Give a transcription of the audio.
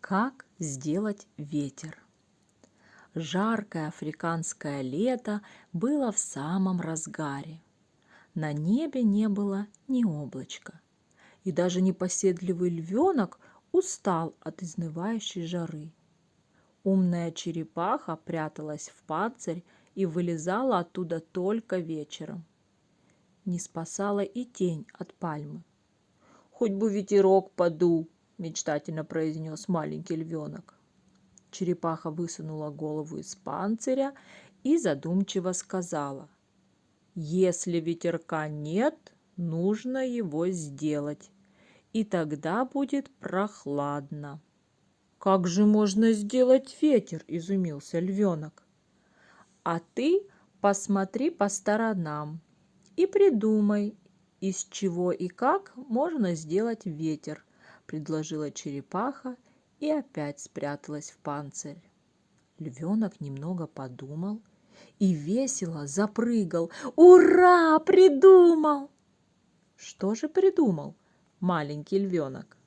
Как сделать ветер? Жаркое африканское лето было в самом разгаре. На небе не было ни облачка, и даже непоседливый львенок устал от изнывающей жары. Умная черепаха пряталась в панцирь и вылезала оттуда только вечером. Не спасала и тень от пальмы. «Хоть бы ветерок подул», — мечтательно произнес маленький львенок. Черепаха высунула голову из панциря и задумчиво сказала: «Если ветерка нет, нужно его сделать, и тогда будет прохладно». «Как же можно сделать ветер?» – изумился львенок. «А ты посмотри по сторонам и придумай, из чего и как можно сделать ветер», – предложила черепаха и опять спряталась в панцирь. Львенок немного подумал и весело запрыгал. «Ура! Придумал!» Что же придумал маленький львенок?